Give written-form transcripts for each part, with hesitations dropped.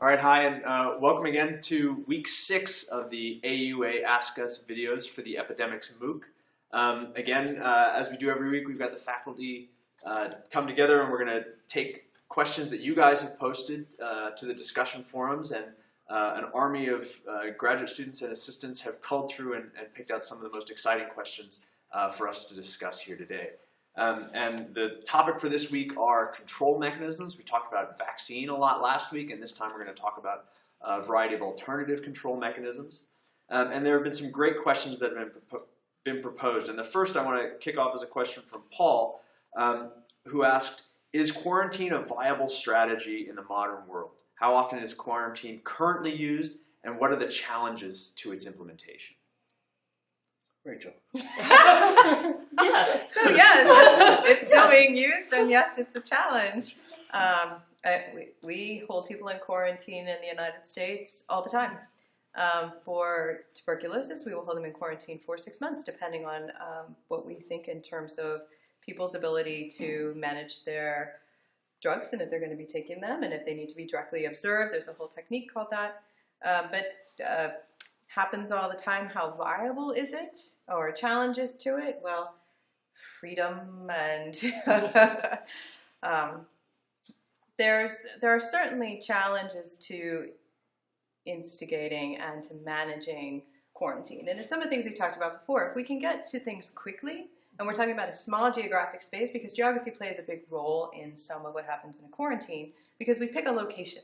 All right, hi, and welcome again to week 6 of the AUA Ask Us videos for the Epidemics MOOC. As we do every week, we've got the faculty come together and we're going to take questions that you guys have posted to the discussion forums, and an army of graduate students and assistants have culled through and picked out some of the most exciting questions for us to discuss here today. And the topic for this week are control mechanisms. We talked about vaccine a lot last week, and this time we're going to talk about a variety of alternative control mechanisms. And there have been some great questions that have been proposed. And the first I want to kick off is a question from Paul, who asked, is quarantine a viable strategy in the modern world? How often is quarantine currently used, and what are the challenges to its implementation? Rachel. Yes. So yes, it's still being used, and yes, it's a challenge. We hold people in quarantine in the United States all the time. For tuberculosis, we will hold them in quarantine for 6 months, depending on what we think in terms of people's ability to manage their drugs and if they're going to be taking them, and if they need to be directly observed. There's a whole technique called that. Happens all the time. How viable is it, or challenges to it? Well, freedom and there are certainly challenges to instigating and to managing quarantine. And it's some of the things we talked about before. If we can get to things quickly, and we're talking about a small geographic space, because geography plays a big role in some of what happens in a quarantine, because we pick a location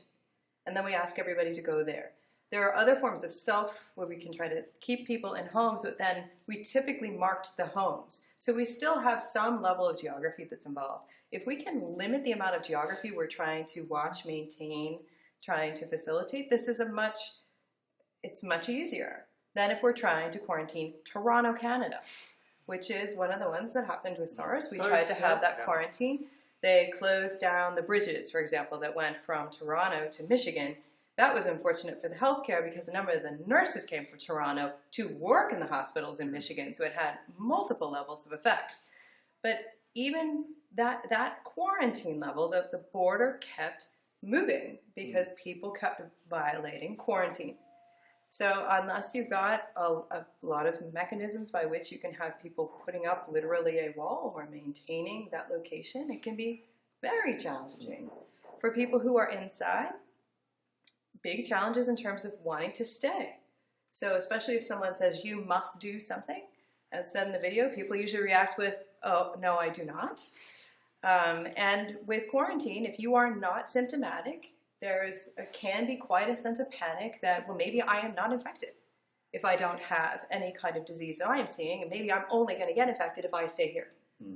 and then we ask everybody to go there. There are other forms of self where we can try to keep people in homes, but then we typically marked the homes. So we still have some level of geography that's involved. If we can limit the amount of geography we're trying to watch, maintain, trying to facilitate, it's much easier than if we're trying to quarantine Toronto, Canada, which is one of the ones that happened with SARS. We tried to have that quarantine. They closed down the bridges, for example, that went from Toronto to Michigan. That was unfortunate for the healthcare because a number of the nurses came from Toronto to work in the hospitals in Michigan, so it had multiple levels of effects. But even that quarantine level, the border kept moving because people kept violating quarantine. So unless you've got a lot of mechanisms by which you can have people putting up literally a wall or maintaining that location, it can be very challenging. For people who are inside, big challenges in terms of wanting to stay. So especially if someone says, you must do something, as said in the video, people usually react with, oh, no, I do not. And with quarantine, if you are not symptomatic, can be quite a sense of panic that, well, maybe I am not infected if I don't have any kind of disease that I am seeing, and maybe I'm only going to get infected if I stay here,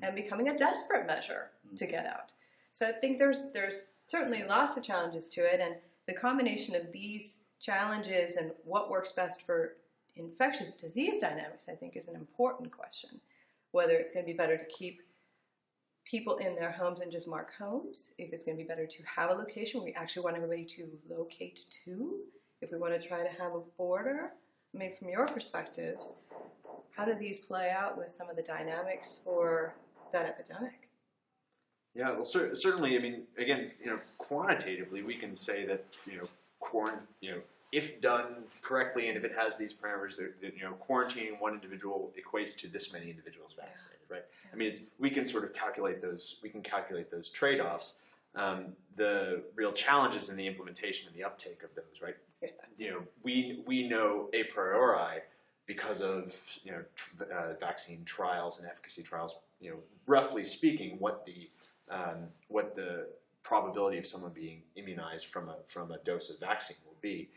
and becoming a desperate measure to get out. So I think there's certainly lots of challenges to it, and the combination of these challenges and what works best for infectious disease dynamics, I think, is an important question. Whether it's going to be better to keep people in their homes and just mark homes, if it's going to be better to have a location where we actually want everybody to locate to, if we want to try to have a border. I mean, from your perspectives, how do these play out with some of the dynamics for that epidemic? Yeah, well, certainly. I mean, again, quantitatively, we can say that if done correctly and if it has these parameters, that quarantining one individual equates to this many individuals vaccinated, right? I mean, we can sort of calculate those. We can calculate those trade-offs. The real challenge is in the implementation and the uptake of those, right? We know a priori, because of vaccine trials and efficacy trials, roughly speaking, what the probability of someone being immunized from a dose of vaccine will be.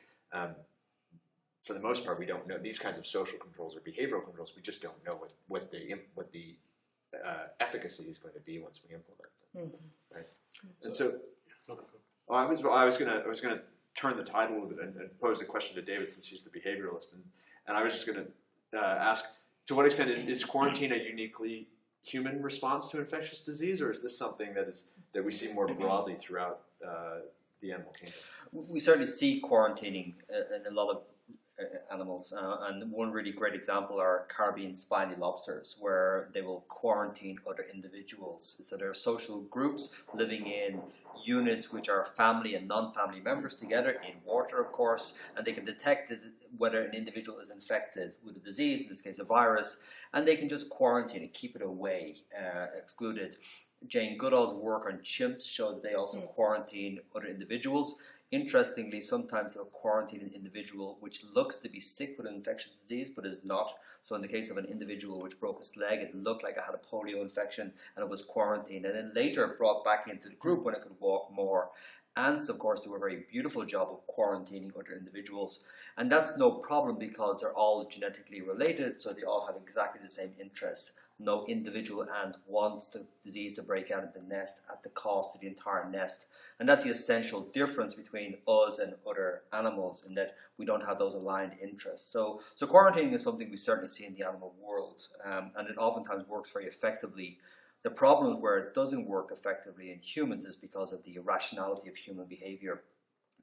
For the most part, we don't know these kinds of social controls or behavioral controls. We just don't know what the efficacy is going to be once we implement them, right? And so, I was gonna turn the tide a little bit and pose a question to David, since he's the behavioralist, and I was just gonna ask, to what extent is quarantine a uniquely human response to infectious disease, or is this something that we see more broadly throughout the animal kingdom? We certainly see quarantining in a lot of animals. And one really great example are Caribbean spiny lobsters, where they will quarantine other individuals. So there are social groups living in units which are family and non-family members together in water, of course, and they can detect whether an individual is infected with a disease, in this case a virus, and they can just quarantine it, keep it away, excluded. Jane Goodall's work on chimps showed that they also quarantine other individuals. Interestingly, sometimes they'll quarantine an individual which looks to be sick with an infectious disease but is not. So in the case of an individual which broke its leg, it looked like it had a polio infection and it was quarantined, and then later brought back into the group when it could walk more. Ants, of course, do a very beautiful job of quarantining other individuals. And that's no problem because they're all genetically related, so they all have exactly the same interests. No individual ant wants the disease to break out of the nest at the cost of the entire nest. And that's the essential difference between us and other animals, in that we don't have those aligned interests. So quarantining is something we certainly see in the animal world, and it oftentimes works very effectively. The problem where it doesn't work effectively in humans is because of the irrationality of human behavior.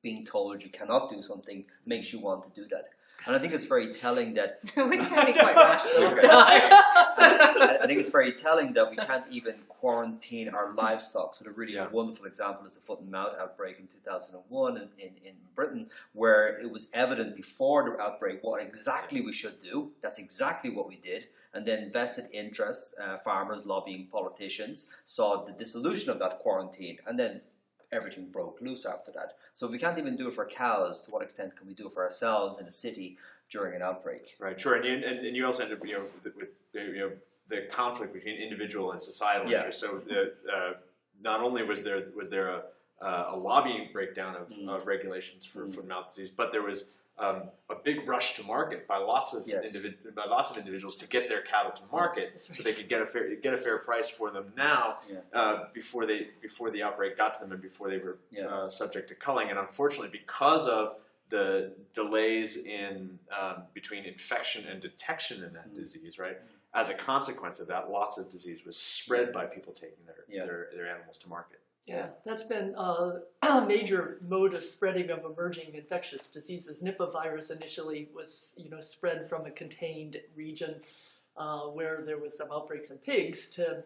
Being told you cannot do something makes you want to do that. And I think it's very telling that... Which can be quite rational at times. I think it's very telling that we can't even quarantine our livestock. So the really wonderful example is the foot and mouth outbreak in 2001 in Britain, where it was evident before the outbreak what exactly we should do. That's exactly what we did. And then vested interests, farmers lobbying politicians, saw the dissolution of that quarantine, and then everything broke loose after that. So if we can't even do it for cows, to what extent can we do it for ourselves in a city during an outbreak? Right, sure. And you also end up with the conflict between individual and societal interests. So not only was there a lobbying breakdown of regulations for foot and mouth disease, but there was a big rush to market by lots of individuals to get their cattle to market, so they could get a fair price for them now, before the outbreak got to them and before they were subject to culling. And unfortunately, because of the delays in between infection and detection in that disease, right? As a consequence of that, lots of disease was spread by people taking their animals to market. Yeah, that's been a major mode of spreading of emerging infectious diseases. Nipah virus initially was, spread from a contained region where there was some outbreaks in pigs to,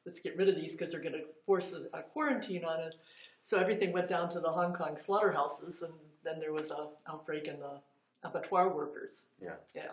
let's get rid of these because they're going to force a quarantine on it. So everything went down to the Hong Kong slaughterhouses, and then there was an outbreak in the abattoir workers. Yeah. Yeah.